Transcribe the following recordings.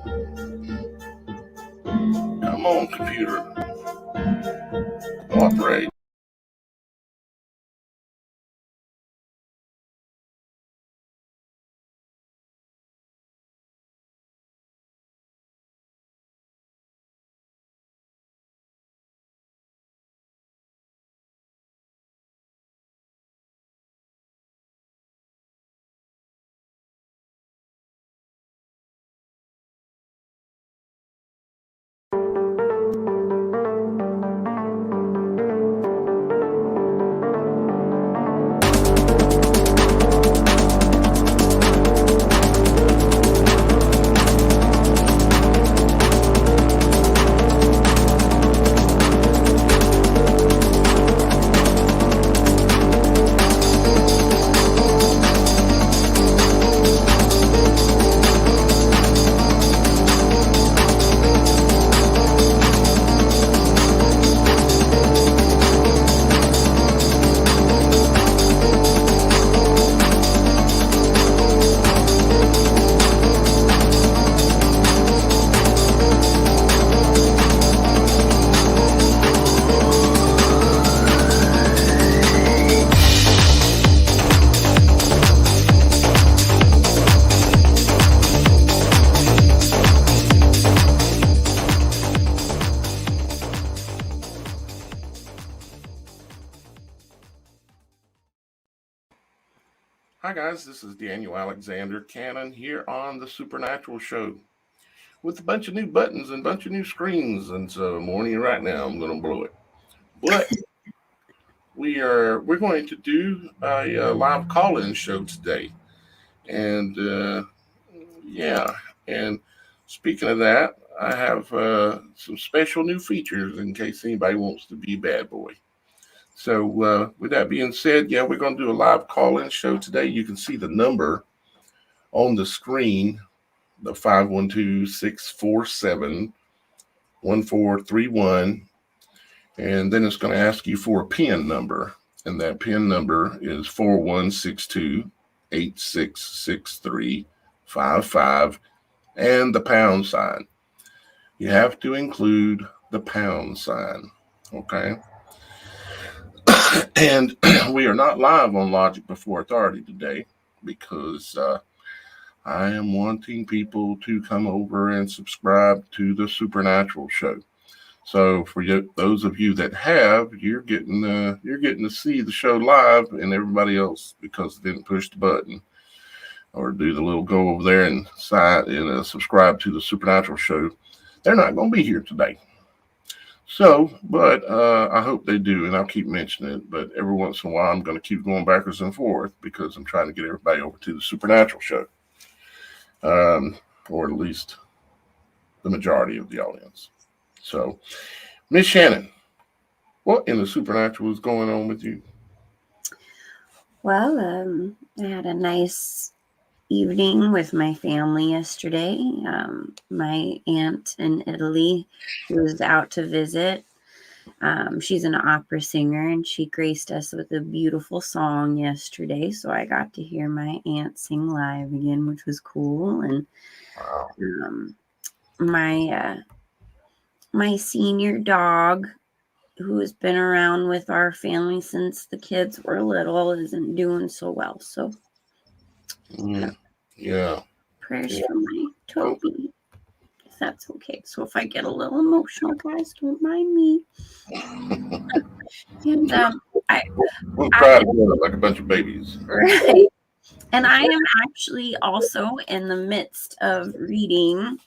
Come on, computer. Cooperate. Hi guys, this is Daniel Alexander Cannon here on the Supernatural Show with a bunch of new buttons and a bunch of new screens, and so I'm warning you right now, I'm going to blow it. But we're going to do a live call-in show today, and yeah, and speaking of that, I have some special new features in case anybody wants to be a bad boy. So with that being said, yeah, we're going to do a live call-in show today. You can see the number on the screen, the 512-647-1431. And then it's going to ask you for a PIN number. And that PIN number is 4162-866355 and the pound sign. You have to include the pound sign. Okay. And we are not live on Logic Before Authority today because I am wanting people to come over and subscribe to the Supernatural Show. So for those of you that have, you're getting to see the show live, and everybody else, because they didn't push the button or do the little go over there and sign and subscribe to the Supernatural Show, they're not going to be here today. So, but I hope they do, and I'll keep mentioning it. But every once in a while, I'm going to keep going backwards and forth because I'm trying to get everybody over to the Supernatural Show, or at least the majority of the audience. So, Miss Shannon, what in the Supernatural is going on with you? Well, I had a nice evening with my family yesterday. My aunt in Italy, who was out to visit, she's an opera singer, and she graced us with a beautiful song yesterday. So I got to hear my aunt sing live again, which was cool. And my senior dog, who has been around with our family since the kids were little, isn't doing so well. So yeah, prayers for my Toby, if that's okay. So if I get a little emotional, guys, don't mind me. And we'll cry together like a bunch of babies, right? And I am actually also in the midst of reading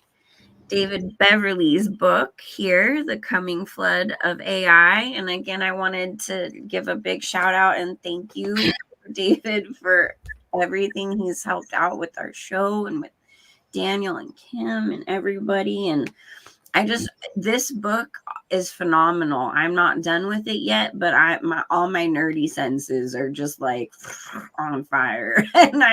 David Beverly's book here, The Coming Flood of AI. And again, I wanted to give a big shout out and thank you, David, for everything he's helped out with our show and with Daniel and Kim and everybody. And this book is phenomenal. I'm not done with it yet, but all my nerdy senses are just like on fire. And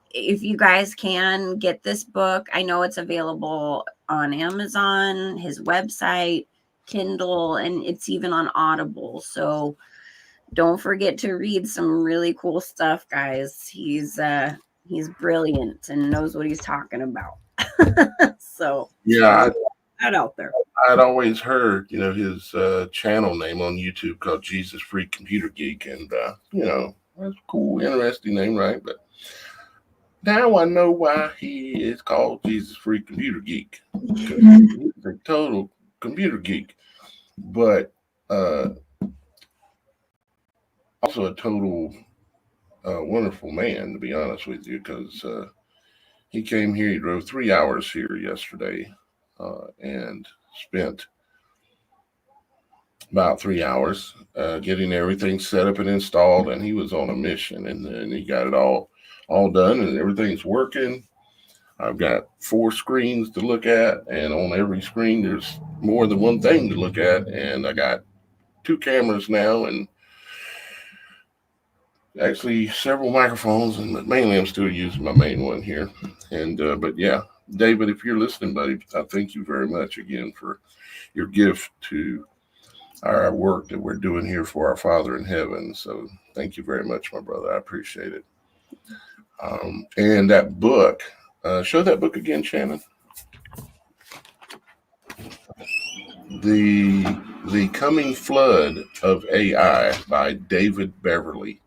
if you guys can get this book, I know it's available on Amazon, his website, Kindle, and it's even on Audible. So don't forget to read some really cool stuff, guys. He's brilliant and knows what he's talking about. So Yeah, that out there. I'd always heard, his channel name on YouTube called Jesus Freak Computer Geek, and that's a cool, interesting name, right? But now I know why he is called Jesus Freak Computer Geek. He's a total computer geek, but also a total wonderful man, to be honest with you, because he came here. He drove 3 hours here yesterday, and spent about 3 hours getting everything set up and installed. And he was on a mission, and then he got it all done, and everything's working. I've got 4 screens to look at, and on every screen there's more than one thing to look at. And I got 2 cameras now, and actually several microphones, and mainly I'm still using my main one here. And but yeah, David, if you're listening, buddy, I thank you very much again for your gift to our work that we're doing here for our Father in heaven. So thank you very much, my brother. I appreciate it. And that book, show that book again, Shannon. The Coming Flood of AI by David Beverly.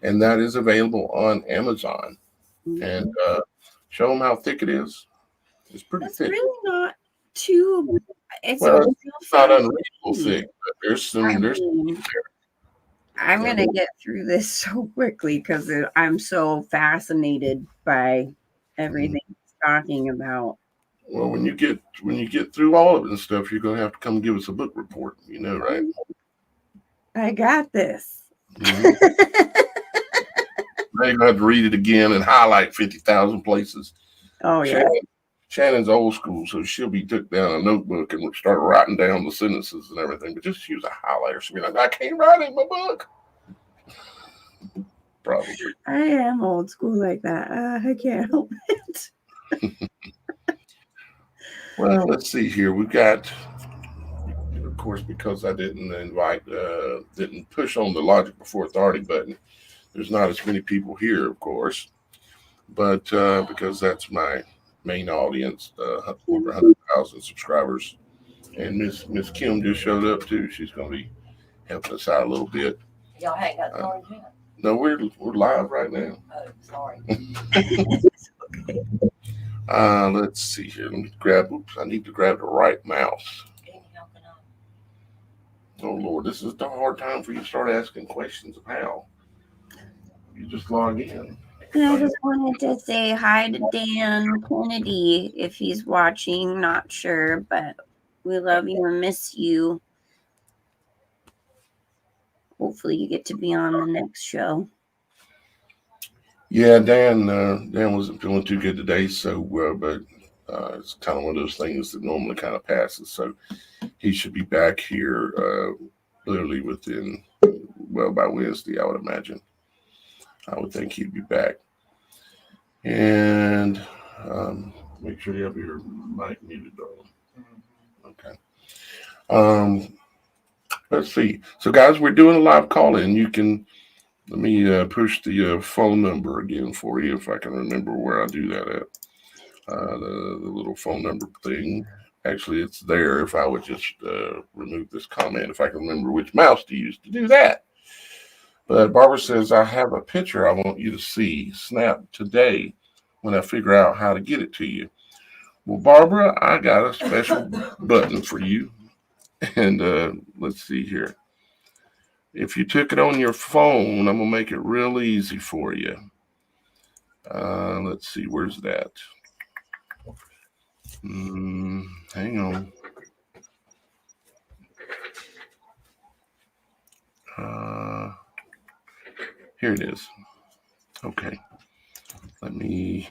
And that is available on Amazon. Mm-hmm. And show them how thick it is. It's pretty thick. It's really not too. It's not unreasonable thick, but there's I'm going to get through this so quickly because I'm so fascinated by everything he's talking about. Well, when you get through all of it and stuff, you're going to have to come give us a book report, right? I got this. Mm-hmm. Now you're going to have to read it again and highlight 50,000 places. Oh, yeah. Shannon's old school, so she'll be took down a notebook and start writing down the sentences and everything, but just use a highlighter. She'll be like, I can't write in my book. Probably. I am old school like that. I can't help it. Well, let's see here. We've got, of course, because I didn't didn't push on the logic before authority button, there's not as many people here, of course, but because that's my main audience, over 100,000 subscribers. And Miss Kim just showed up too. She's going to be helping us out a little bit. Y'all ain't got orange yet? No, we're live right now. Oh, sorry. Okay. Let's see here. Let me grab. Oops, I need to grab the right mouse. Oh Lord, this is the hard time for you to start asking questions of how. You just log in. And I just wanted to say hi to Dan Kennedy if he's watching. Not sure, but we love you and miss you. Hopefully you get to be on the next show. Yeah, Dan wasn't feeling too good today, so but it's kind of one of those things that normally kind of passes. So he should be back here literally by Wednesday, I would imagine. I would think he'd be back. And make sure you have your mic muted, darling. Okay. Let's see. So, guys, we're doing a live call-in. You can, let me push the phone number again for you if I can remember where I do that at. The little phone number thing. Actually, it's there if I would just remove this comment, if I can remember which mouse to use to do that. But Barbara says, I have a picture I want you to see. Snap today when I figure out how to get it to you. Well, Barbara, I got a special button for you. And let's see here. If you took it on your phone, I'm going to make it real easy for you. Let's see. Where's that? Hang on. Here it is. Okay. Let me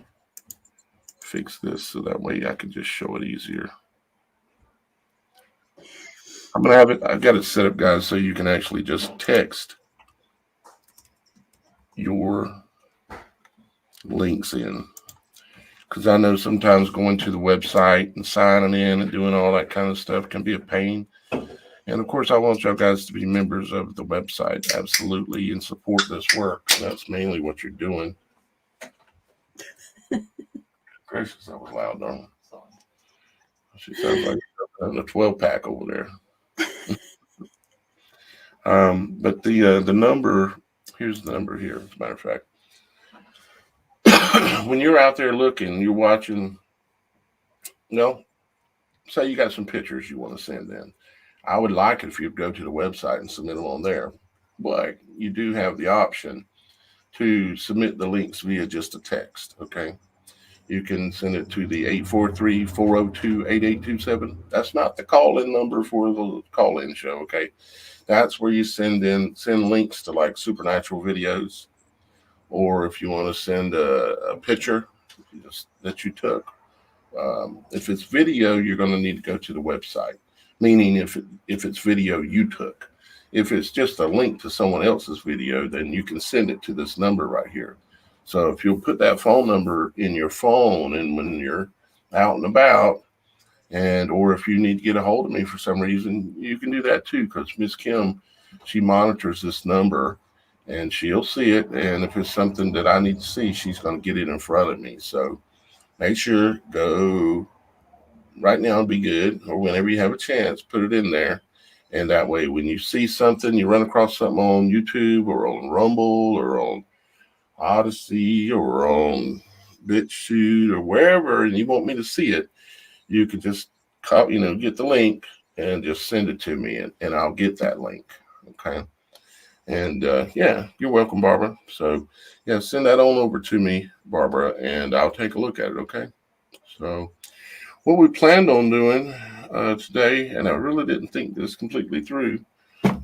fix this so that way I can just show it easier. I'm going to have it. I've got it set up, guys, so you can actually just text your links in. Because I know sometimes going to the website and signing in and doing all that kind of stuff can be a pain. And of course, I want y'all guys to be members of the website, absolutely, and support this work. And that's mainly what you're doing. gracious, that was loud, darling. She sounds like a 12-pack over there. But the number, here's the number here, as a matter of fact. When you're out there looking, you're watching, say you got some pictures you want to send in. I would like it if you'd go to the website and submit them on there. But you do have the option to submit the links via just a text, okay? You can send it to the 843-402-8827. That's not the call-in number for the call-in show, okay? That's where you send links to like Supernatural videos, or if you want to send a picture that you took. If it's video, you're going to need to go to the website, meaning if it's video you took. If it's just a link to someone else's video, then you can send it to this number right here. So if you'll put that phone number in your phone, and when you're out and about, or if you need to get a hold of me for some reason, you can do that too, because Miss Kim, she monitors this number and she'll see it. And if it's something that I need to see, she's going to get it in front of me. So make sure, go right now and be good, or whenever you have a chance, put it in there. And that way, when you see something, you run across something on YouTube or on Rumble or on Odyssey or on BitChute or wherever, and you want me to see it, you can just get the link and just send it to me, and I'll get that link. Okay. And you're welcome, Barbara. So send that on over to me, Barbara, and I'll take a look at it. Okay. So what we planned on doing today, and I really didn't think this completely through,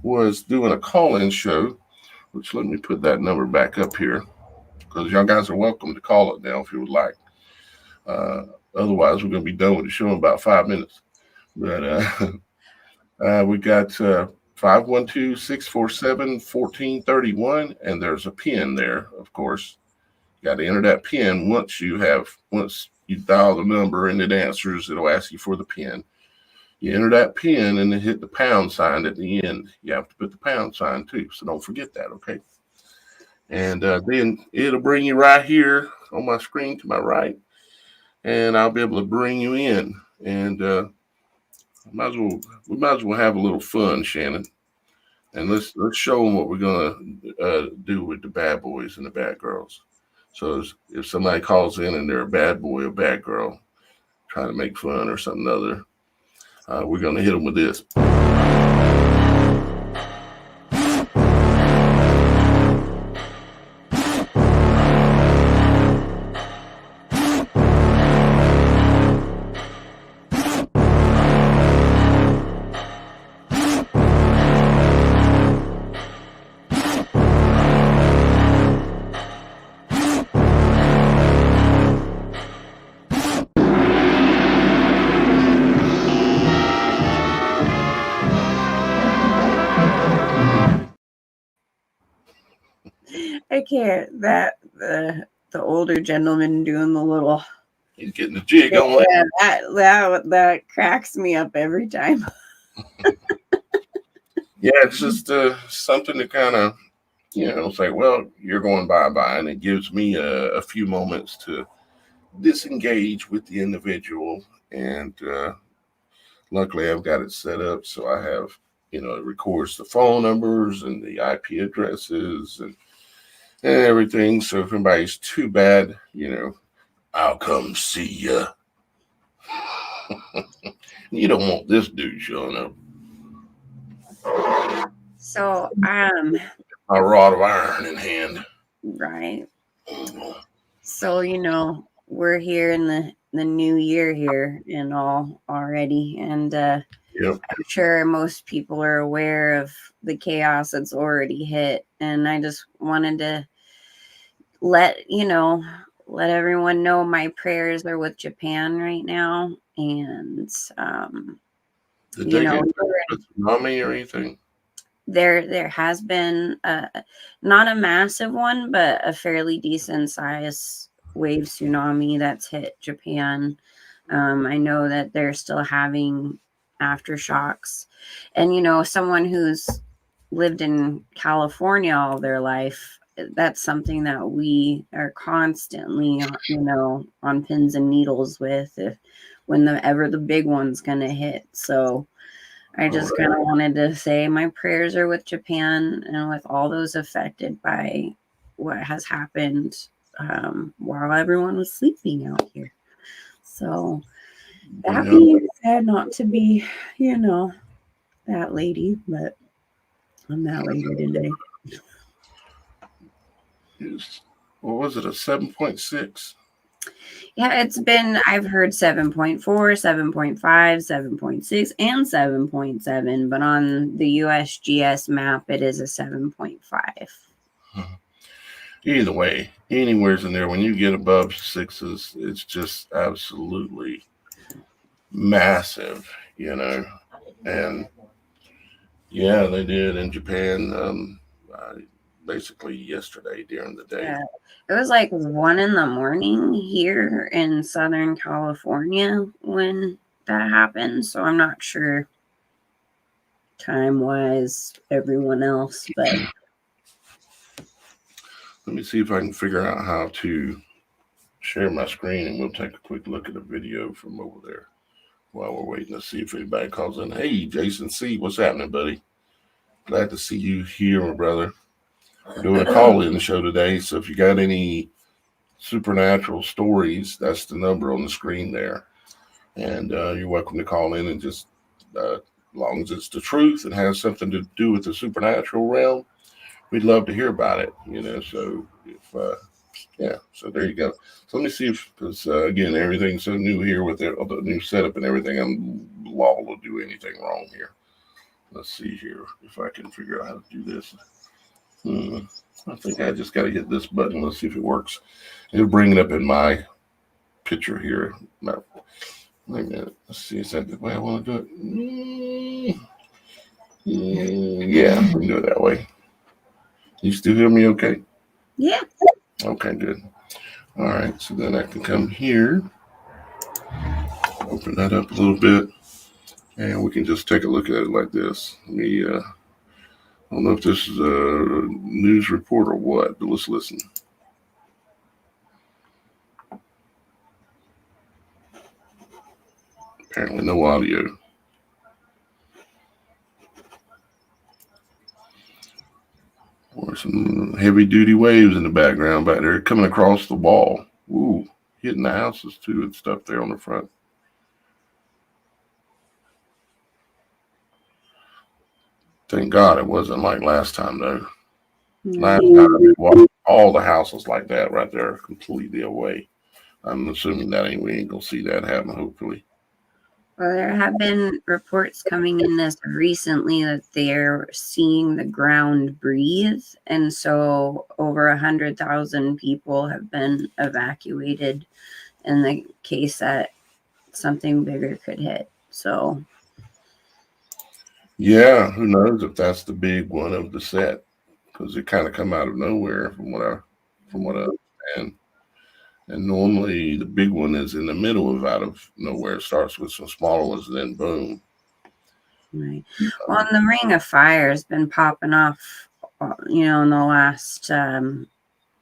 was doing a call-in show, which let me put that number back up here, because y'all guys are welcome to call it now if you would like. Otherwise, we're going to be done with the show in about 5 minutes. But we got 512-647-1431, and there's a PIN there, of course. You got to enter that PIN once you dial the number and it answers, it'll ask you for the PIN. You enter that PIN and then hit the pound sign at the end. You have to put the pound sign too, so don't forget that, okay? And then it'll bring you right here on my screen to my right, and I'll be able to bring you in. And we might as well have a little fun, Shannon. And let's show them what we're gonna do with the bad boys and the bad girls. So if somebody calls in and they're a bad boy or bad girl, trying to make fun or something other, we're gonna hit them with this. I can't. The older gentleman doing the little. He's getting the jig on. Yeah, that cracks me up every time. Yeah, it's just something to kind of, say, well, you're going bye-bye, and it gives me a few moments to disengage with the individual. And luckily, I've got it set up so I have, it records the phone numbers and the IP addresses and everything. So if anybody's too bad, I'll come see ya. You don't want this dude showing up. So a rod of iron in hand. Right. So we're here in the new year here and all already, and yep. I'm sure most people are aware of the chaos that's already hit, and I just wanted to let everyone know my prayers are with Japan right now, and did they get a tsunami or anything? There has been not a massive one, but a fairly decent size wave tsunami that's hit Japan. I know that they're still having aftershocks, and someone who's lived in California all their life, that's something that we are constantly, on pins and needles with whenever the big one's going to hit. So I just kind of wanted to say my prayers are with Japan and with all those affected by what has happened while everyone was sleeping out here. So that being said, not to be, that lady, but I'm that lady today. What was it, a 7.6? Yeah, I've heard 7.4, 7.5, 7.6, and 7.7, but on the USGS map, it is a 7.5. Either way, anywhere's in there, when you get above 6s, it's just absolutely massive, and yeah, they did in Japan, basically yesterday during the day. Yeah. It was like 1 a.m. here in Southern California when that happened. So I'm not sure time-wise everyone else, but let me see if I can figure out how to share my screen, and we'll take a quick look at a video from over there while we're waiting to see if anybody calls in. Hey, Jason C., what's happening, buddy? Glad to see you here, my brother. We're doing a call-in show today, so if you got any supernatural stories, that's the number on the screen there. And you're welcome to call in, and just as long as it's the truth and has something to do with the supernatural realm, we'd love to hear about it, so if so there you go. So let me see because again, everything's so new here with the new setup and everything, I'm liable to do anything wrong here. Let's see here if I can figure out how to do this. I think I just got to hit this button. Let's see if it works. It'll bring it up in my picture here. No, wait a minute. Let's see. Is that the way I want to do it? Yeah, we can do it that way. You still hear me okay? Yeah. Okay, good. All right, so then I can come here, open that up a little bit, and we can just take a look at it like this. Let me, I don't know if this is a news report or what, but let's listen. Apparently no audio. Or some heavy duty waves in the background back there coming across the wall. Ooh, hitting the houses too and stuff there on the front. Thank God it wasn't like last time though. Last time all the houses like that right there completely away. I'm assuming we ain't gonna see that happen, hopefully. Well, there have been reports coming in this recently that they're seeing the ground breathe. And so over 100,000 people have been evacuated in the case that something bigger could hit. So yeah, who knows if that's the big one of the set, because it kind of come out of nowhere from what I understand. And normally the big one is in the middle of out of nowhere. It starts with some smaller ones and then boom. Right. Well, the Ring of Fire has been popping off, in the last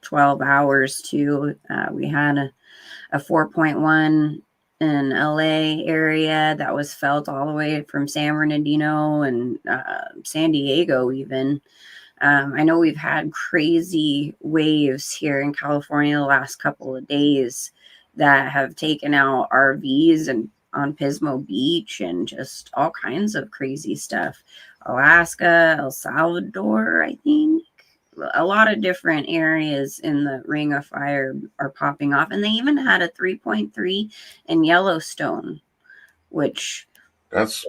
12 hours too. We had a 4.1 in LA area that was felt all the way from San Bernardino and San Diego even. I know we've had crazy waves here in California the last couple of days that have taken out RVs and on Pismo Beach and just all kinds of crazy stuff. Alaska, El Salvador, I think. A lot of different areas in the Ring of Fire are popping off. And they even had a 3.3 in Yellowstone, which... That's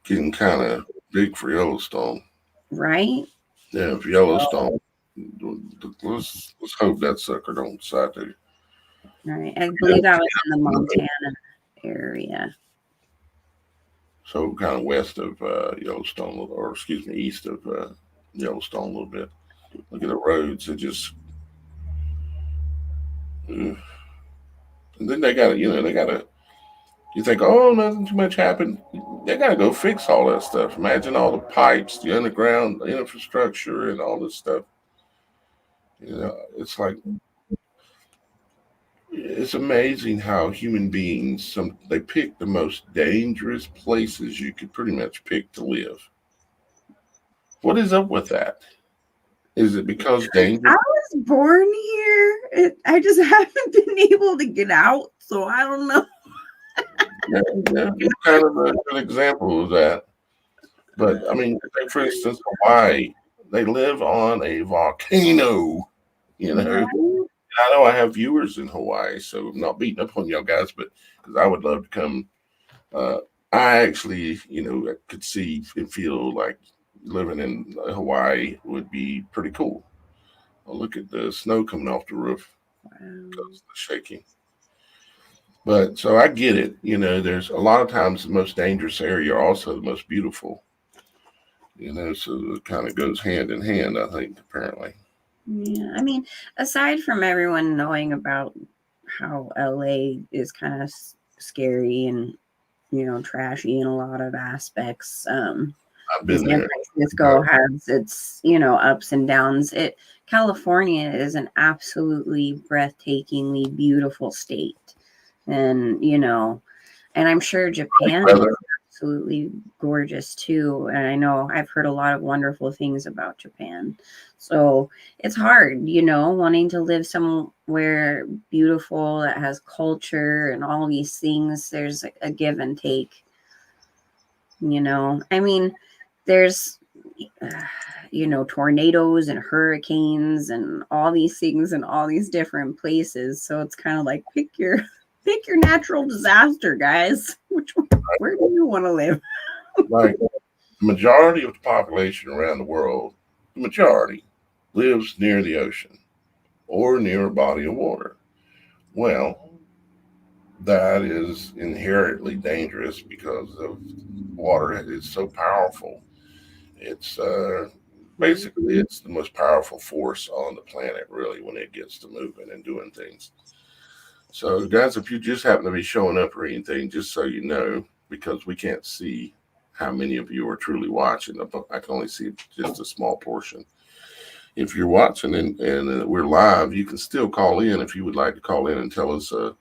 getting kind of big for Yellowstone. Right? Yeah, if Yellowstone, let's hope that sucker don't decide to. Right. I believe that was in the Montana area. So kind of west of Yellowstone, or excuse me, east of Yellowstone a little bit. Look at the roads. It just... and then they got to, you think, oh, nothing too much happened. They got to go fix all that stuff. Imagine all the pipes, the underground infrastructure, and all this stuff. It's like it's amazing how human beings they pick the most dangerous places you could pretty much pick to live. What is up with that? Is it because danger? I was born here. I just haven't been able to get out, so I don't know. Yeah, it's kind of a good example of that. But I mean, take for instance, Hawaii. They live on a volcano. Right? I know I have viewers in Hawaii, so I'm not beating up on y'all guys, but because I would love to come. Uh, I actually, I could see and feel like living in Hawaii would be pretty cool. Well, look at the snow coming off the roof because of the shaking. But so I get it. There's a lot of times the most dangerous area are also the most beautiful. So it kind of goes hand in hand, I think, apparently. Yeah, I mean, aside from everyone knowing about how LA is kind of scary and trashy in a lot of aspects, I've been San there. Francisco has its ups and downs. California is an absolutely breathtakingly beautiful state, and and I'm sure Japan is absolutely gorgeous too. And I know I've heard a lot of wonderful things about Japan. So it's hard, wanting to live somewhere beautiful that has culture and all these things. There's a give and take. I mean, there's tornadoes and hurricanes and all these things in all these different places. So it's kind of like pick your natural disaster, guys. Where do you want to live? Like the majority of the population around the world, the majority lives near the ocean or near a body of water. Well, that is inherently dangerous because of water is so powerful. It's basically it's the most powerful force on the planet, really, when it gets to moving and doing things. So, guys, if you just happen to be showing up or anything, just so you know, because we can't see how many of you are truly watching, I can only see just a small portion. If you're watching and we're live, you can still call in if you would like to call in and tell us a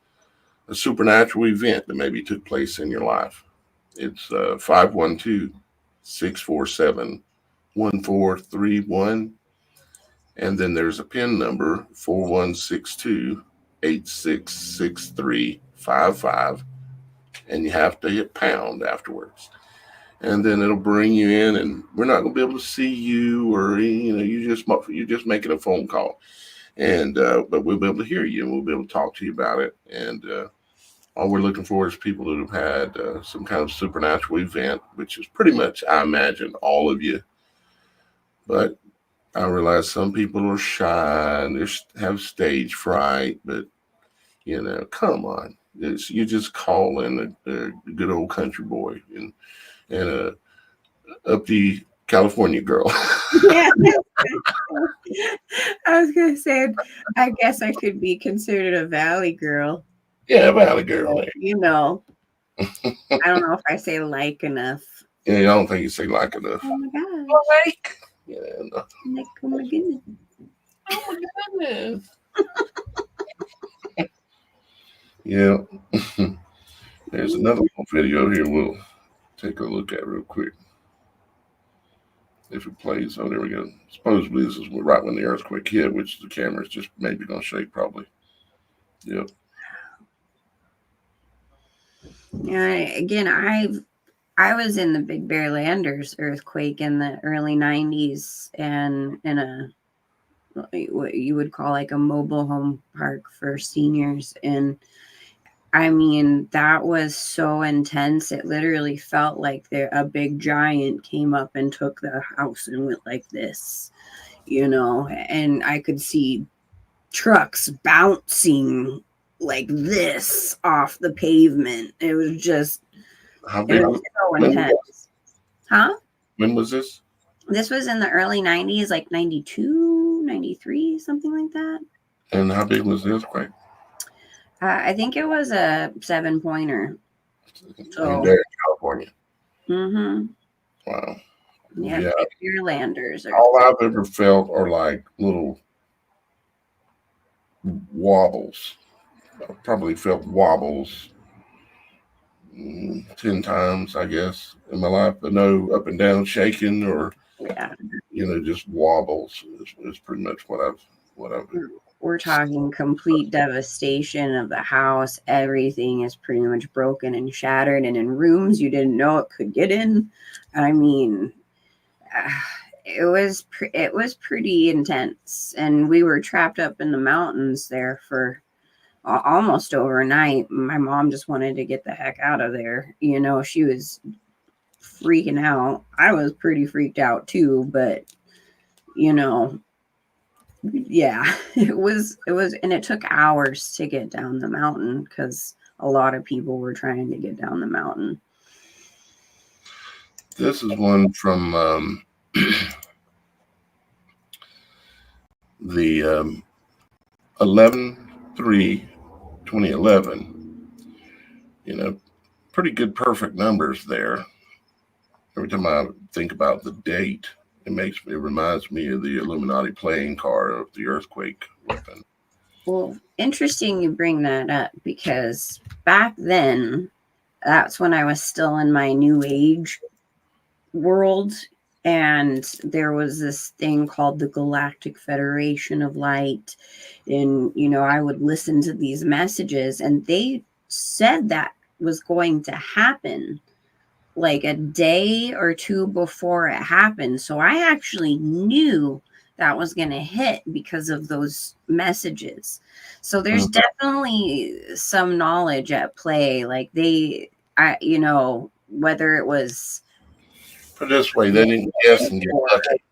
supernatural event that maybe took place in your life. It's 512 647 1431. And then there's a PIN number 4162 866355. And you have to hit pound afterwards. And then it'll bring you in, and we're not going to be able to see you, or you're just making a phone call, and but we'll be able to hear you, and we'll be able to talk to you about it. And all we're looking for is people that have had some kind of supernatural event, which is pretty much, I imagine, all of you. But I realize some people are shy and they have stage fright, but come on, you just call in a good old country boy and a up the California girl. Yeah. I was gonna say, I guess I could be considered a valley girl. Yeah, valley girl. I don't know if I say like enough. Yeah, I don't think you say like enough. Oh my god. Like. Yeah, no. Like, oh my goodness. Oh my goodness. Yeah. There's another video here we'll take a look at real quick. If it plays. Oh, there we go. Supposedly this is right when the earthquake hit, which the camera's just maybe going to shake probably. Yep. Yeah, again, I was in the Big Bear Landers earthquake in the early 90s and in what you would call like a mobile home park for seniors. And I mean, that was so intense. It literally felt like a big giant came up and took the house and went like this, and I could see trucks bouncing like this off the pavement. It was just so intense. Huh? When was this? This was in the early 90s, like 92, 93, something like that. And how big was the earthquake? I think it was a 7-pointer. So, there in California. Mm-hmm. Wow. Yeah. Your landers. All I've ever felt are like little wobbles. I probably felt wobbles 10 times, I guess, in my life. But no up and down shaking or, Yeah. just wobbles is pretty much what I've We're talking complete devastation of the house. Everything is pretty much broken and shattered, and in rooms you didn't know it could get in. I mean, it was pretty intense, and we were trapped up in the mountains there for almost overnight. My mom just wanted to get the heck out of there. She was freaking out. I was pretty freaked out too, but yeah, it was, and it took hours to get down the mountain because a lot of people were trying to get down the mountain. This is one from the 11/3/2011. Pretty good perfect numbers there. Every time I think about the date, it reminds me of the Illuminati playing card of the earthquake weapon. Well, interesting you bring that up, because back then, that's when I was still in my new age world, and there was this thing called the Galactic Federation of Light, and I would listen to these messages, and they said that was going to happen like a day or two before it happened. So I actually knew that was going to hit because of those messages. So there's definitely some knowledge at play. Like whether it was. Put it this way, they didn't guess and get lucky.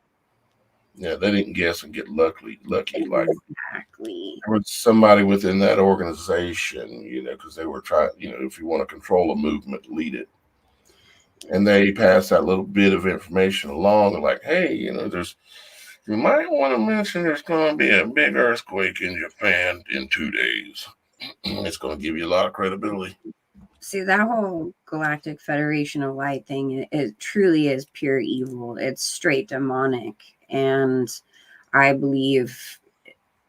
Yeah, they didn't guess and get lucky. Like Exactly. there was somebody within that organization, because they were trying, if you want to control a movement, lead it. And they pass that little bit of information along, like, hey, you might want to mention there's going to be a big earthquake in Japan in 2 days. It's going to give you a lot of credibility. See, that whole Galactic Federation of Light thing, it truly is pure evil. It's straight demonic. And I believe,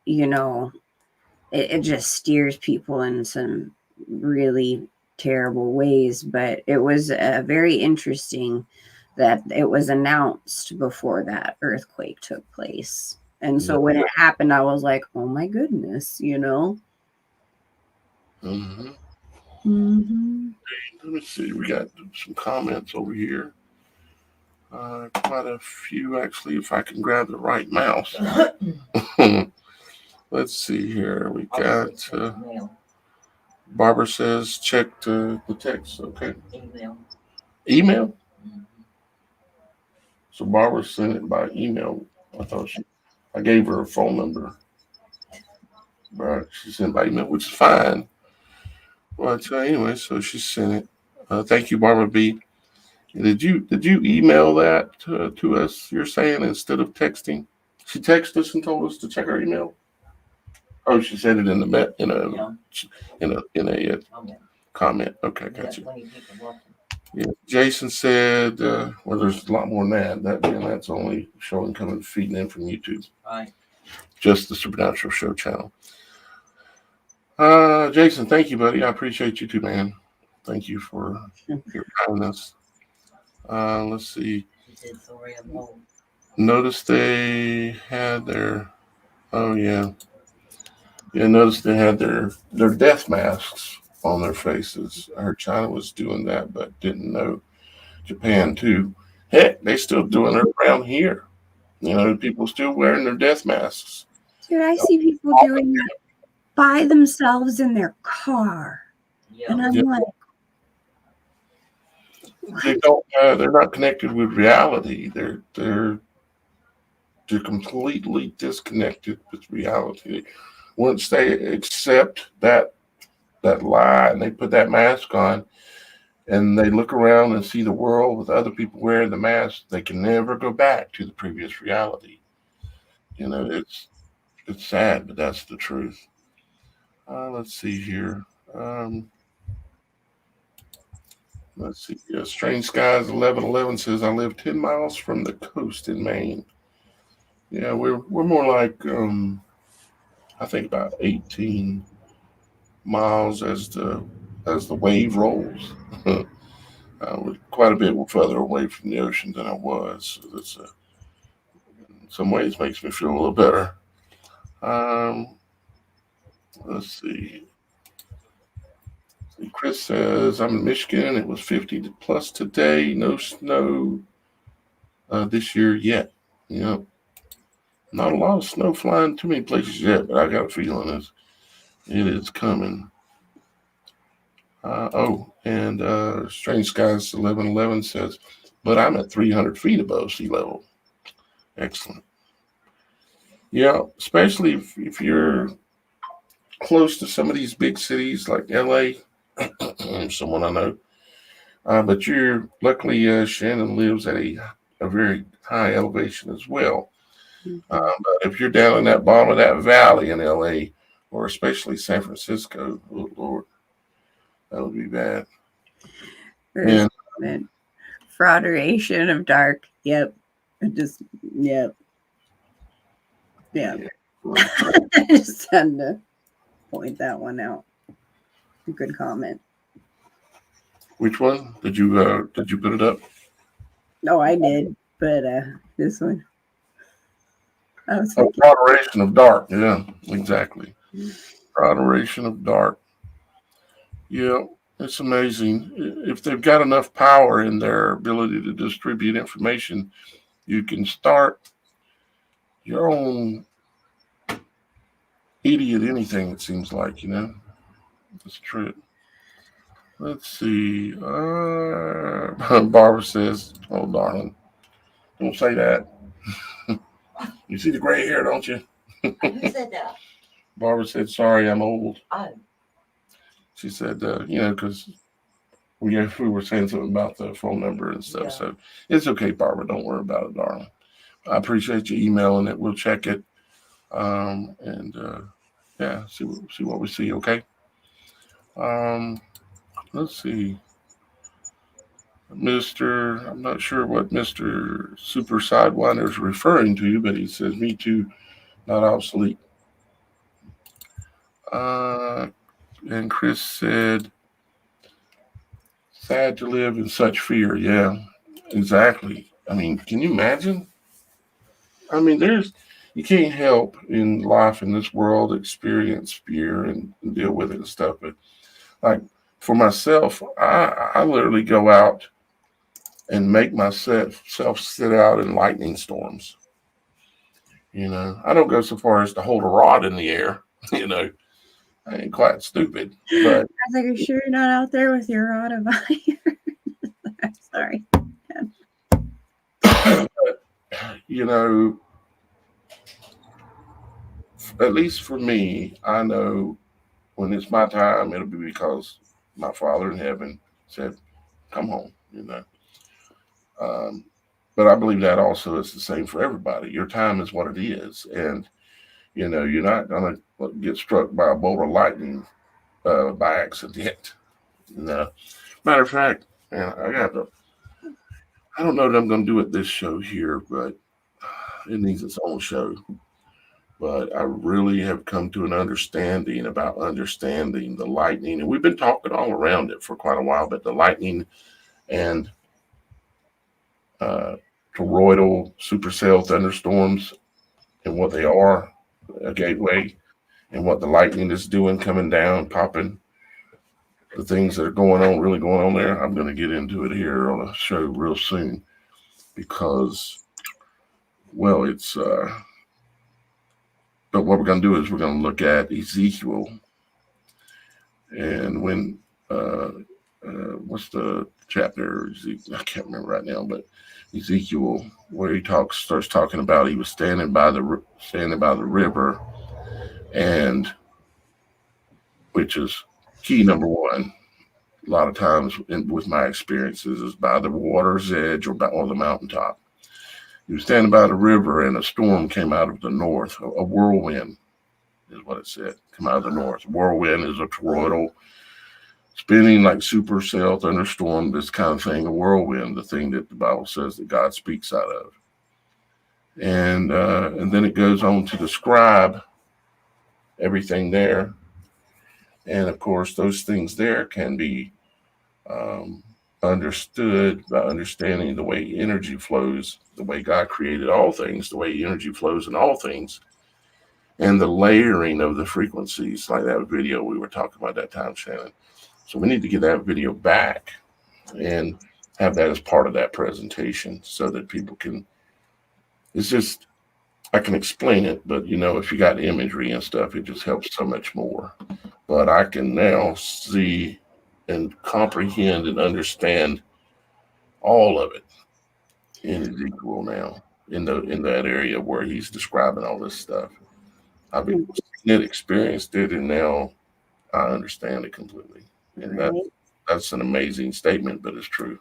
it just steers people in some really terrible ways. But it was very interesting that it was announced before that earthquake took place. And so when it happened, I was like, oh my goodness, Let me see. We got some comments over here. Quite a few, actually, if I can grab the right mouse. Let's see here. We got Barbara says, check the text. Okay. Email? So Barbara sent it by email. I gave her a phone number. But she sent it by email, which is fine. But anyway, so she sent it. Thank you, Barbara B. Did you email that to us? You're saying, instead of texting? She texted us and told us to check our email. Oh, she said it in a comment. Okay, gotcha. Yeah, Jason said, well, there's a lot more than that. That's only showing coming feeding in from YouTube. Right. Just the Supernatural Show channel. Jason, thank you, buddy. I appreciate you too, man. Thank you for your kindness. Let's see. Notice they had their. Oh yeah. Yeah. Notice they had their death masks on their faces. I heard China was doing that, but didn't know Japan too. Heck, they still doing it around here. People still wearing their death masks. Dude, I see people doing that by themselves in their car. And I'm like, they don't. They're not connected with reality. They're completely disconnected with reality. Once they accept that lie and they put that mask on, and they look around and see the world with other people wearing the mask, they can never go back to the previous reality. It's sad, but that's the truth. Let's see here. Let's see. Strange Skies 1111 says, I live 10 miles from the coast in Maine. Yeah, we're more like I think about 18 miles as the wave rolls. We're quite a bit further away from the ocean than I was. So that's in some ways makes me feel a little better. Um, let's see. Chris says I'm in Michigan. It was 50 plus today. No snow this year yet. You know, not a lot of snow flying too many places yet, but I got a feeling it is coming. And Strange Skies 1111 says, but I'm at 300 feet above sea level. Excellent. Yeah, especially if you're close to some of these big cities like LA, someone I know. But you're luckily, Shannon lives at a very high elevation as well. But if you're down in that bottom of that valley in LA, or especially San Francisco, oh Lord, that would be bad. And frauderation of dark. Yep. Yep. Yeah. I just had to point that one out. Good comment. Which one did you put it up? No, I did, but this one. Frauderation of dark. Yeah, exactly. Frauderation of dark. Yeah, it's amazing. If they've got enough power in their ability to distribute information, you can start your own idiot anything, it seems like, That's true. Let's see. Barbara says, oh, darling, don't say that. You see the gray hair, don't you? Who said that? Barbara said, sorry, I'm old. Oh. She said, because we were saying something about the phone number and stuff. Yeah. So it's okay, Barbara. Don't worry about it, darling. I appreciate you emailing it. We'll check it. See what we see, okay? Let's see. I'm not sure what Mr. Super Sidewinder is referring to, but he says, me too, not obsolete. And Chris said, sad to live in such fear. Yeah, exactly. I mean, can you imagine? I mean, you can't help in life in this world experience fear and deal with it and stuff. But like for myself, I literally go out and make myself sit out in lightning storms. I don't go so far as to hold a rod in the air. I ain't quite stupid. But I was like, are you sure you're not out there with your rod of iron? Sorry. At least for me, I know when it's my time, it'll be because my Father in heaven said, come home, But I believe that also is the same for everybody. Your time is what it is. And, you're not going to get struck by a bolt of lightning by accident. Matter of fact, I don't know that I'm going to do it this show here, but it needs its own show. But I really have come to an understanding about understanding the lightning. And we've been talking all around it for quite a while, but the lightning and toroidal supercell thunderstorms and what they are, a gateway, and what the lightning is doing, coming down, popping, the things that are really going on there. I'm going to get into it here on a show real soon because, well, it's... But what we're going to do is we're going to look at Ezekiel. And when, what's the chapter? I can't remember right now, but Ezekiel, where he starts talking about he was standing by the river, and which is key number one. A lot of times with my experiences is by the water's edge or the mountaintop. He was standing by the river, and a storm came out of the north. A whirlwind is what it said. Come out of the north. Whirlwind is a toroidal, spinning like supercell thunderstorm, this kind of thing. A whirlwind, the thing that the Bible says that God speaks out of. And then it goes on to describe everything there. And of course, those things there can be um, understood by understanding the way energy flows, the way God created all things, the way energy flows in all things, and the layering of the frequencies, like that video we were talking about that time, Shannon. So we need to get that video back and have that as part of that presentation so that people can. It's just I can explain it, but if you got imagery and stuff, it just helps so much more. But I can now see and comprehend and understand all of it in Ezekiel now in that area where he's describing all this stuff. I've seen it, experienced it, and now I understand it completely. And Right. that's an amazing statement, but it's true.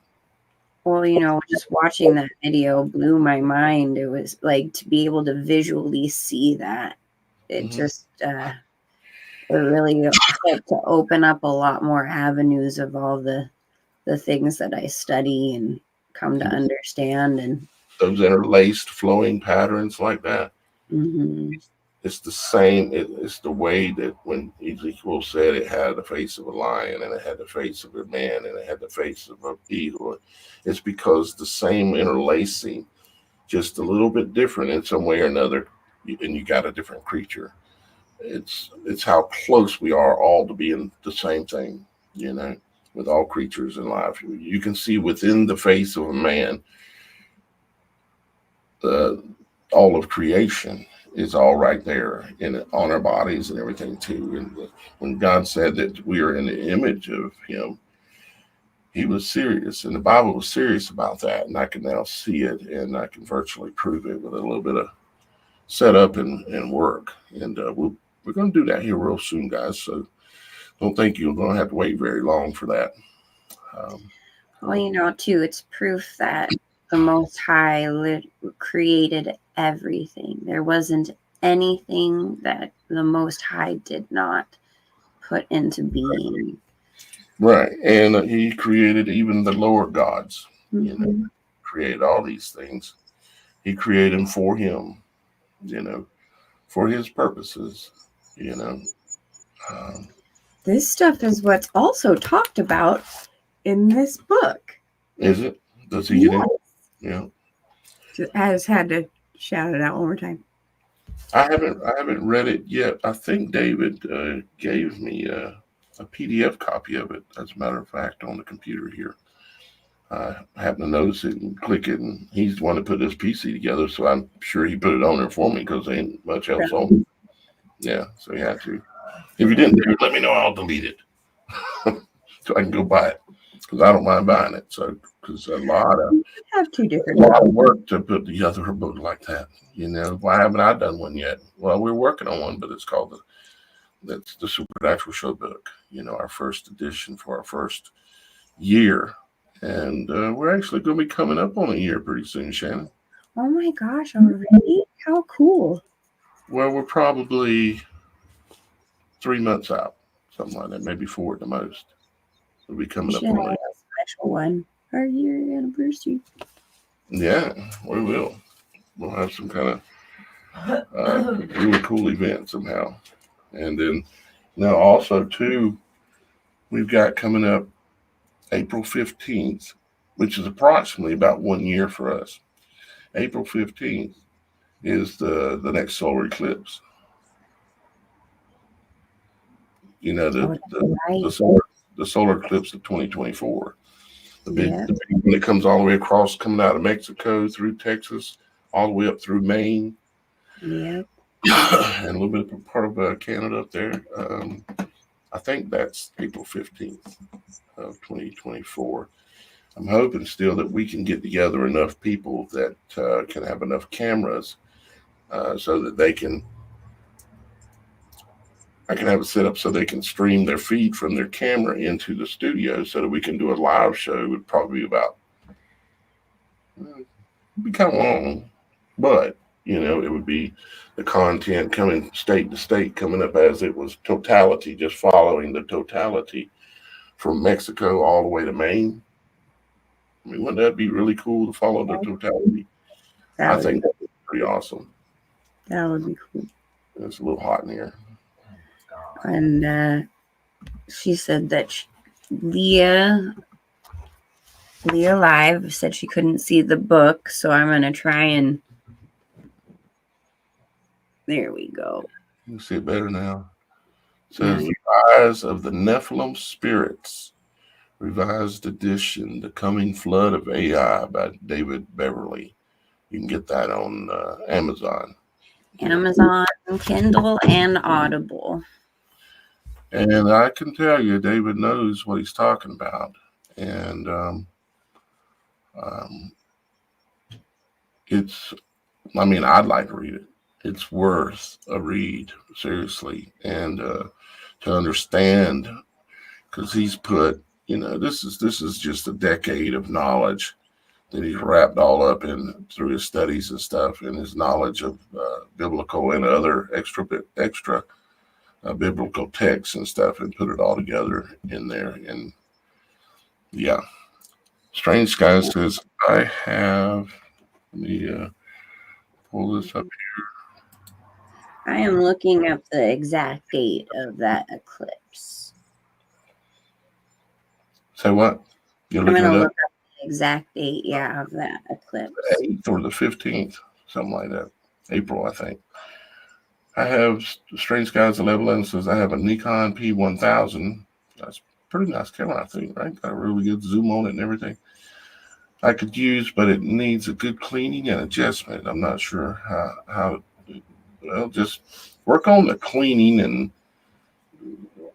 Well, just watching that video blew my mind. It was like to be able to visually see that. It just it really helped to open up a lot more avenues of all the things that I study and come to understand. And those interlaced flowing patterns like that. mm-hmm. It's the same. It's the way that when Ezekiel said it had the face of a lion and it had the face of a man and it had the face of an eagle. It's because the same interlacing, just a little bit different in some way or another, and you got a different creature. It's how close we are all to being the same thing, with all creatures in life. You can see within the face of a man, all of creation is all right there on our bodies and everything too. And when God said that we are in the image of Him, He was serious, and the Bible was serious about that. And I can now see it, and I can virtually prove it with a little bit of setup and work. And we're going to do that here real soon, guys. So don't think you're going to have to wait very long for that. Well, too, it's proof that the Most High created everything. There wasn't anything that the Most High did not put into being. Right. And He created even the lower gods, Mm-hmm. Created all these things. He created them for Him, for His purposes, This stuff is what's also talked about in this book. Is it? Does he get in? Yeah. I just had to shout it out one more time. I haven't read it yet. I think David gave me a PDF copy of it, as a matter of fact, on the computer here. I happened to notice it and click it, and he's the one that put this PC together, so I'm sure he put it on there for me because there ain't much else on it. Yeah, so he had to. If you didn't, David, let me know. I'll delete it so I can go buy it because I don't mind buying it. So because a lot of work to put together a book like that. Why haven't I done one yet? Well, we're working on one, but it's called that's the Supernatural Show book. Our first edition for our first year, and we're actually going to be coming up on a year pretty soon, Shannon. Oh my gosh! Already? How cool! Well, we're probably 3 months out, something like that, maybe 4 at the most. We'll be coming up on a special one. Our year anniversary. Yeah, we will. We'll have some kind of really cool event somehow. And then now also too, we've got coming up April 15th, which is approximately about 1 year for us. April 15th is the next solar eclipse. The solar eclipse of 2024. The big one that comes all the way across, coming out of Mexico through Texas, all the way up through Maine. Yeah. And a little bit of part of Canada up there. I think that's April 15th of 2024. I'm hoping still that we can get together enough people that can have enough cameras so that I can have it set up so they can stream their feed from their camera into the studio so that we can do a live show. It would probably be kind of long, but it would be the content coming state to state, coming up as it was totality, just following the totality from Mexico all the way to Maine. I mean, wouldn't that be really cool to follow the totality? I think that would be pretty awesome. That would be cool. It's a little hot in here. And she said that Leah Live said she couldn't see the book, so I'm going to try and... There we go. You can see it better now. It says The Rise of the Nephilim Spirits, Revised Edition, The Coming Flood of AI by David Beverly. You can get that on Amazon. Amazon, Kindle, and Audible. And I can tell you, David knows what he's talking about. And I'd like to read it. It's worth a read, seriously. And to understand, because he's put, this is just a decade of knowledge that he's wrapped all up in through his studies and stuff, and his knowledge of biblical and other extra biblical texts and stuff, and put it all together in there. And yeah, Strange Sky says, I have, let me pull this up here. I am looking up the exact date of that eclipse. Say what? You're I'm looking going to it look up? up the exact date, of that eclipse. The 8th or the 15th, something like that. April, I think. I have Strange Skies 11 says I have a Nikon P1000. That's a pretty nice camera, I think, right? Got a really good zoom on it and everything. I could use, but it needs a good cleaning and adjustment. I'm not sure how well, just work on the cleaning and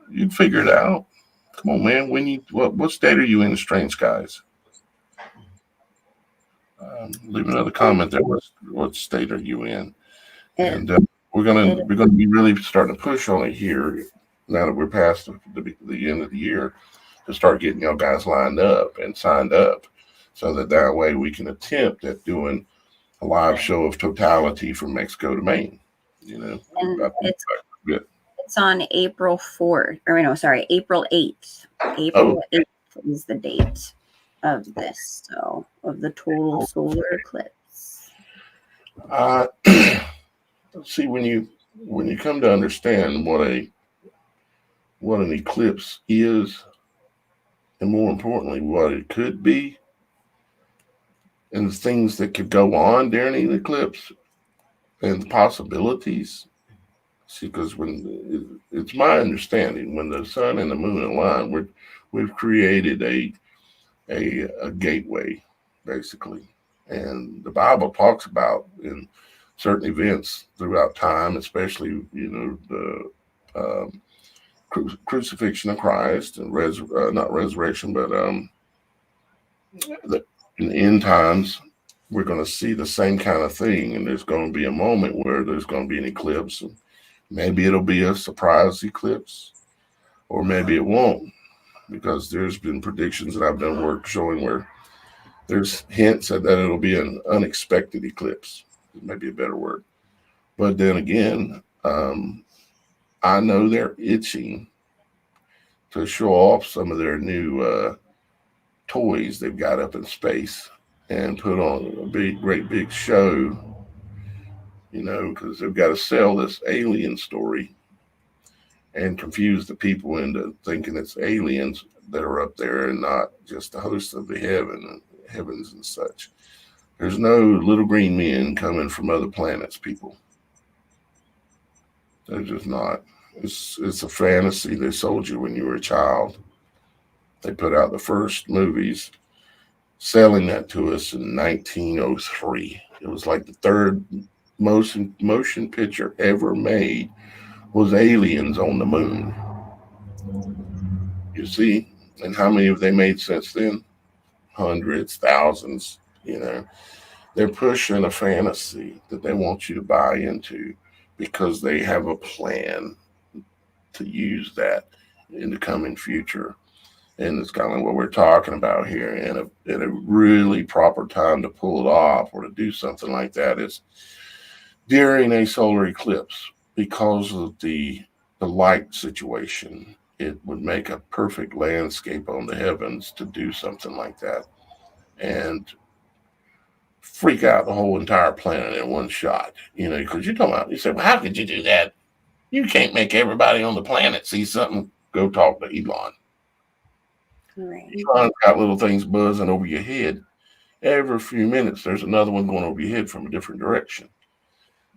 you figure it out. Come on, man. What state are you in, Strange Skies? Leave another comment there. What state are you in? And we're gonna be really starting to push on it here now that we're past the end of the year, to start getting y'all guys lined up and signed up, so that way we can attempt at doing a live show of totality from Mexico to Maine. And it's on April 4th, April 8th. April 8th is the date of this, so of the total solar eclipse. See, when you come to understand what an eclipse is, and more importantly, what it could be, and the things that could go on during an eclipse, and the possibilities. See, because when it's my understanding, when the sun and the moon align, we've created a gateway, basically. And the Bible talks about in certain events throughout time, especially the crucifixion of Christ and not resurrection, but in the end times, we're going to see the same kind of thing. And there's going to be a moment where there's going to be an eclipse. And maybe it'll be a surprise eclipse, or maybe it won't, because there's been predictions that I've done work showing where there's hints that it'll be an unexpected eclipse. It might be a better word. But then again, I know they're itching to show off some of their new toys they've got up in space and put on a great big show, because they've got to sell this alien story and confuse the people into thinking it's aliens that are up there and not just the hosts of the heavens and such. There's no little green men coming from other planets, people. They're just not. It's a fantasy they sold you when you were a child. They put out the first movies selling that to us in 1903. It was like the third motion picture ever made was Aliens on the Moon. You see? And how many have they made since then? Hundreds, thousands, They're pushing a fantasy that they want you to buy into because they have a plan to use that in the coming future. And it's kind of what we're talking about here. And a really proper time to pull it off or to do something like that is during a solar eclipse, because of the light situation. It would make a perfect landscape on the heavens to do something like that and freak out the whole entire planet in one shot. Because you're talking about, you say, well, how could you do that? You can't make everybody on the planet see something. Go talk to Elon. Right. Elon's got little things buzzing over your head. Every few minutes, there's another one going over your head from a different direction.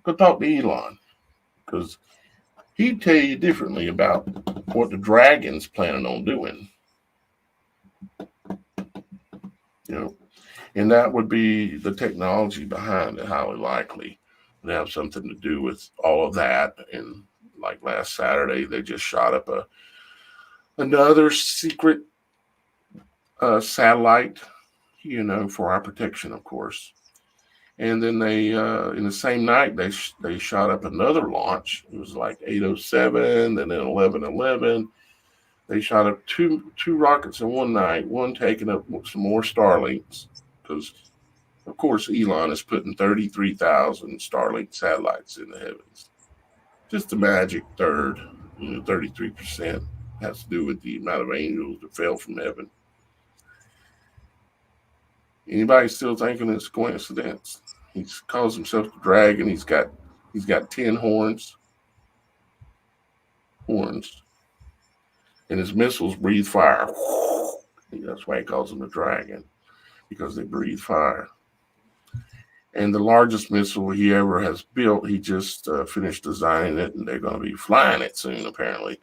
Go talk to Elon, because he'd tell you differently about what the dragon's planning on doing. You know, and that would be the technology behind it, highly likely would have something to do with all of that. And like last Saturday, they just shot up another secret satellite, for our protection, of course. And then they, in the same night, they shot up another launch. It was like 8:07, and then 11:11. They shot up two rockets in one night. One taking up some more Starlinks, because of course Elon is putting 33,000 Starlink satellites in the heavens. Just a magic third, 33% has to do with the amount of angels that fell from heaven. Anybody still thinking it's coincidence? He calls himself the dragon. He's got 10 horns, and his missiles breathe fire. That's why he calls them the dragon, because they breathe fire. And the largest missile he ever has built, he just finished designing it, and they're going to be flying it soon, apparently.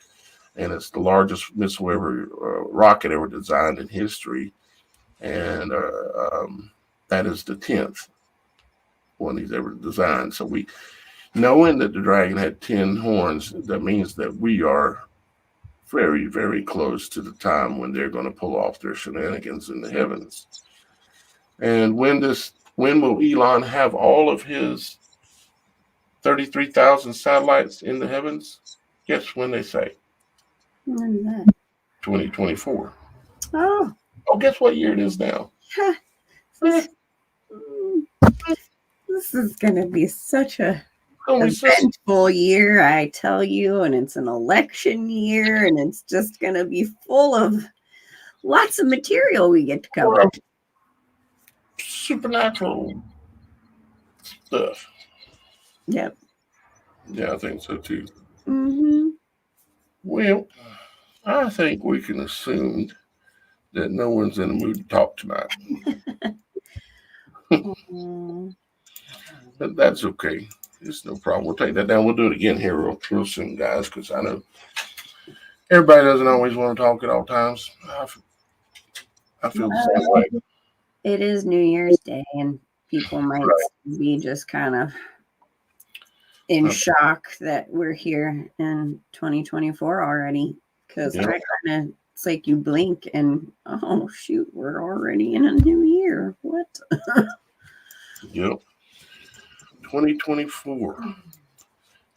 And it's the largest missile rocket ever designed in history. And that is the 10th one he's ever designed. So knowing that the dragon had 10 horns, that means that we are very, very close to the time when they're going to pull off their shenanigans in the heavens. And when will Elon have all of his 33,000 satellites in the heavens? Guess when they say? When is that? 2024. Oh, guess what year it is now? this is going to be such a eventful year, I tell you, and it's an election year, and it's just going to be full of lots of material we get to cover. Supernatural stuff. Yep. Yeah, I think so too. Mm-hmm. Well, I think we can assume that no one's in the mood to talk tonight. But that's okay. It's no problem. We'll take that down. We'll do it again here real soon, guys, because I know everybody doesn't always want to talk at all times. I feel the same way. It is New Year's Day, and people might be just kind of in shock that we're here in 2024 already, because it's like you blink and oh shoot, we're already in a new year. What? Yep. 2024.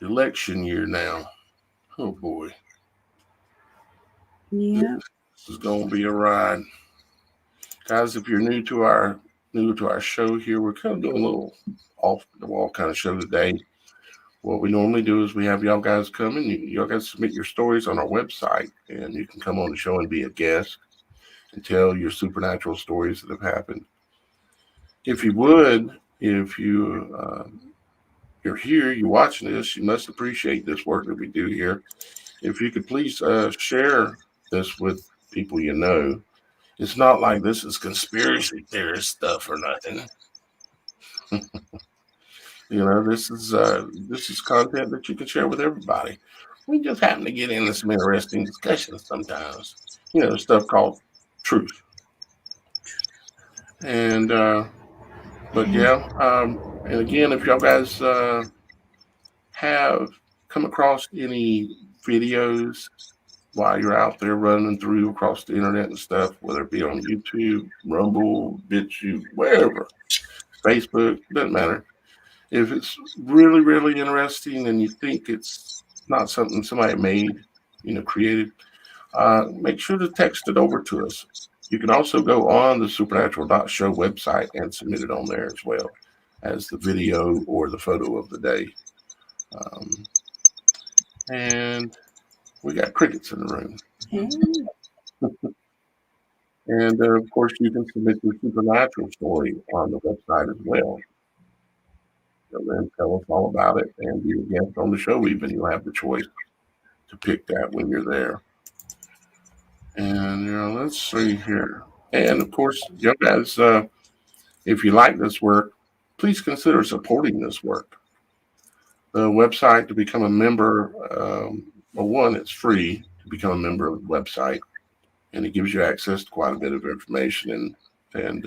Election year now. Oh boy. Yeah. This is gonna be a ride. Guys, if you're new to our show here, we're kind of doing a little off the wall kind of show today. What we normally do is we have y'all guys come in. Y'all guys submit your stories on our website, and you can come on the show and be a guest and tell your supernatural stories that have happened. If you're here, you're watching this, you must appreciate this work that we do here. If you could please share this with people you know. It's not like this is conspiracy theorist stuff or nothing. This is content that you can share with everybody. We just happen to get into some interesting discussions sometimes. Stuff called truth. And but yeah, and again, if y'all guys have come across any videos while you're out there running through across the internet and stuff, whether it be on YouTube, Rumble, BitChute, wherever, Facebook, doesn't matter. If it's really, really interesting and you think it's not something somebody made, created, make sure to text it over to us. You can also go on the TheSupernatural.Show website and submit it on there as well as the video or the photo of the day. And we got crickets in the room. And of course, you can submit your supernatural story on the website as well. and then tell us all about it and be a guest on the show. Even you'll have the choice to pick that when you're there. And let's see here. And of course, you guys, if you like this work, please consider supporting this work. The website to become a member, well, one, it's free to become a member of the website, and it gives you access to quite a bit of information and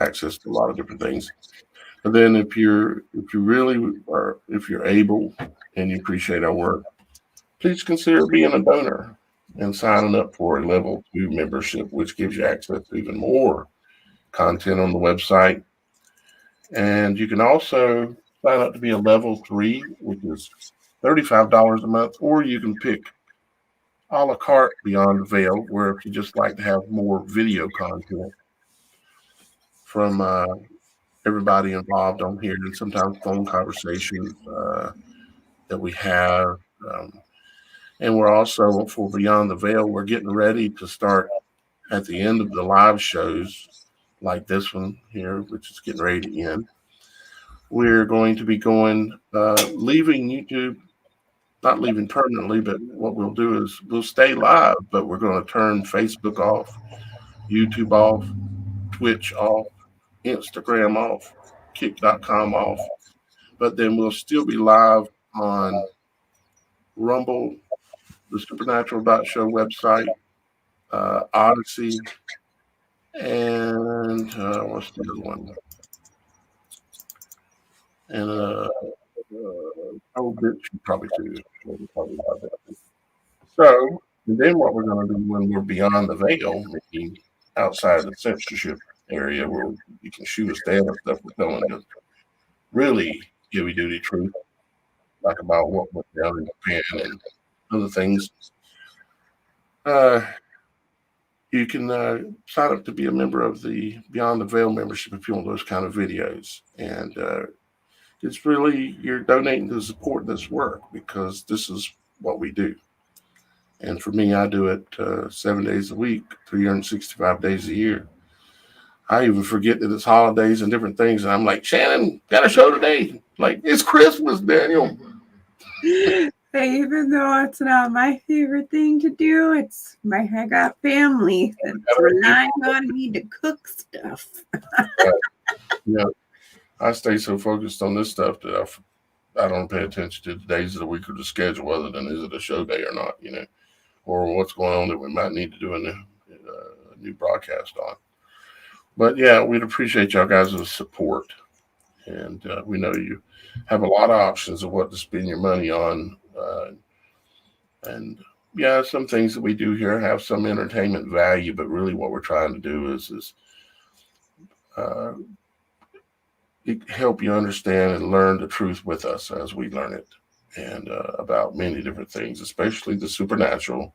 access to a lot of different things. But then if you really are, if you're able and you appreciate our work, please consider being a donor and signing up for a level 2 membership, which gives you access to even more content on the website. And you can also sign up to be a level 3, which is $35 a month, or you can pick a la carte Beyond the Veil, where if you just like to have more video content from everybody involved on here, and sometimes phone conversations that we have. And we're also, for Beyond the Veil, we're getting ready to start at the end of the live shows like this one here, which is getting ready to end. We're going to be leaving YouTube, not leaving permanently, but what we'll do is we'll stay live, but we're going to turn Facebook off, YouTube off, Twitch off, Instagram off, Kick.com off. But then we'll still be live on Rumble, the Supernatural.Show website, Odyssey, and what's the other one? And Bit probably too. So, and then what we're going to do when we're beyond the veil, meaning outside the censorship area where you can shoot us down and stuff, we're telling the really heavy duty truth, like about what went down in Japan and other things. You can sign up to be a member of the Beyond the Veil membership if you want those kind of videos. And it's really, you're donating to support this work because this is what we do. And for me, I do it 7 days a week, 365 days a year. I even forget that it's holidays and different things. And I'm like, Shannon, got a show today. Like, it's Christmas, Daniel. Even though it's not my favorite thing to do, I got family that's relying on me to cook stuff. Yeah, I stay so focused on this stuff that I don't pay attention to the days of the week or the schedule, other than is it a show day or not, or what's going on that we might need to do a new broadcast on. But yeah, we'd appreciate y'all guys' support. And we know you have a lot of options of what to spend your money on. And yeah, some things that we do here have some entertainment value, but really what we're trying to do is help you understand and learn the truth with us as we learn it, and about many different things, especially the supernatural,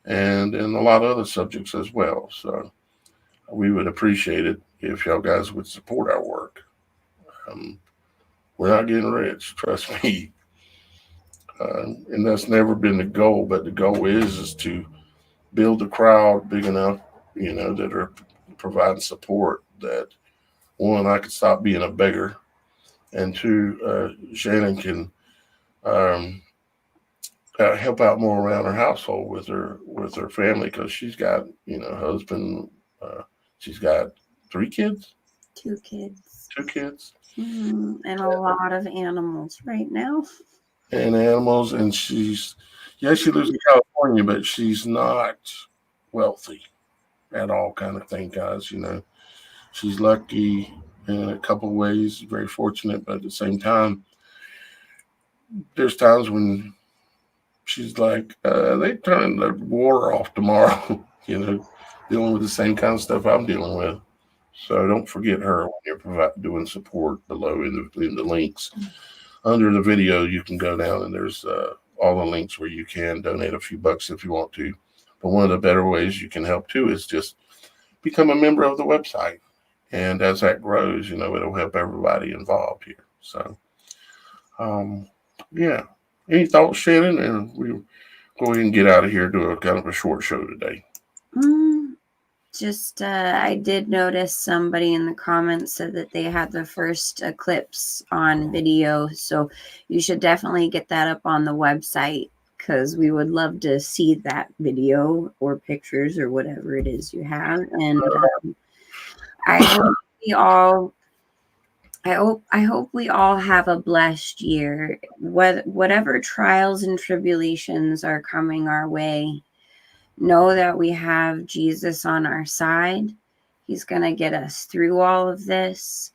and a lot of other subjects as well. So we would appreciate it if y'all guys would support our work. We're not getting rich, trust me. And that's never been the goal, but the goal is to build a crowd big enough, that are providing support that, one, I could stop being a beggar, and two, Shannon can help out more around her household with her family, because she's got husband. She's got 3 kids. 2 kids. 2 kids. And a lot of animals right now. And animals, and she lives in California, but she's not wealthy at all, kind of thing, guys. She's lucky in a couple of ways, very fortunate, but at the same time, there's times when she's like, they turn the water off tomorrow, dealing with the same kind of stuff I'm dealing with. So don't forget her when you're doing support below in the links. Under the video, you can go down and there's all the links where you can donate a few bucks if you want to. But one of the better ways you can help too is just become a member of the website. And as that grows, it'll help everybody involved here. So, yeah. Any thoughts, Shannon? And we'll go ahead and get out of here, do a kind of a short show today. I did notice somebody in the comments said that they had the first Eclipse on video. So you should definitely get that up on the website, because we would love to see that video or pictures or whatever it is you have. And I hope we all I hope we all have a blessed year. Whatever trials and tribulations are coming our way, know that we have Jesus on our side. He's going to get us through all of this,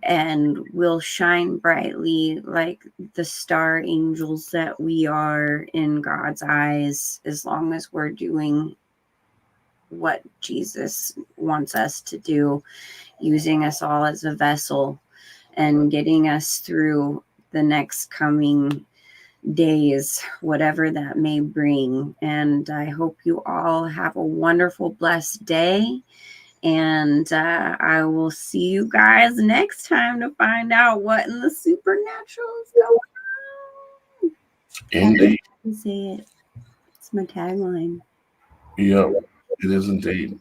and we'll shine brightly like the star angels that we are in God's eyes, as long as we're doing what Jesus wants us to do, using us all as a vessel and getting us through the next coming days, whatever that may bring. And I hope you all have a wonderful, blessed day. And I will see you guys next time to find out what in the supernatural is going on. Indeed. I can say it. It's my tagline. Yeah, it is indeed.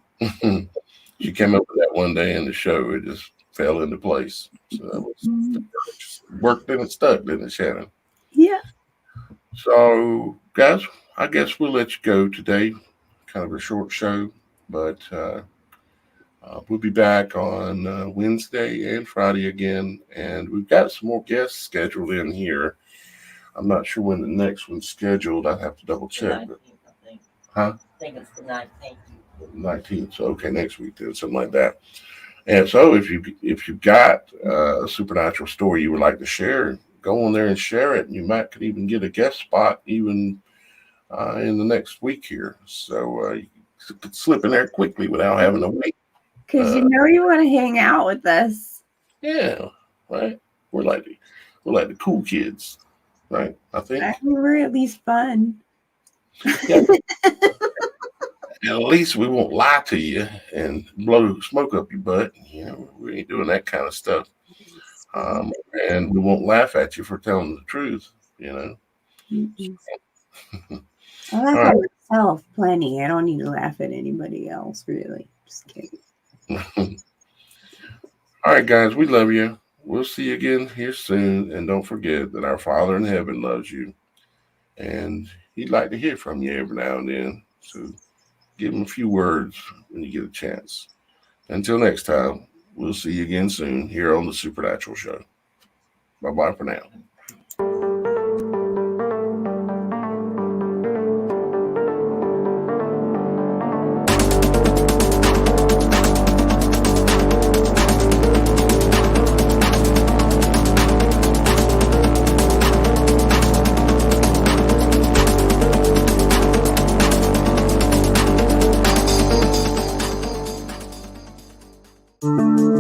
She came up with that one day in the show. It just fell into place. So that was worked and it stuck, didn't it, Shannon? Yeah. So, guys, I guess we'll let you go today. Kind of a short show, but we'll be back on Wednesday and Friday again. And we've got some more guests scheduled in here. I'm not sure when the next one's scheduled. I'd have to double check. The 19th, I think. Huh? I think it's the 19th. 19th. So, okay, next week then, something like that. And so if you've got a supernatural story you would like to share, go on there and share it. You could even get a guest spot even in the next week here. So you could slip in there quickly without having to wait. Because you want to hang out with us. Yeah, right. We're like the cool kids, right? I think. We're at least fun. Yeah. At least we won't lie to you and blow smoke up your butt. We ain't doing that kind of stuff. And we won't laugh at you for telling the truth, Mm-hmm. I laugh at myself plenty. I don't need to laugh at anybody else, really. Just kidding. All right, guys, we love you. We'll see you again here soon. And don't forget that our Father in heaven loves you. And he'd like to hear from you every now and then. So give him a few words when you get a chance. Until next time, we'll see you again soon here on The Supernatural Show. Bye-bye for now. Mm-hmm.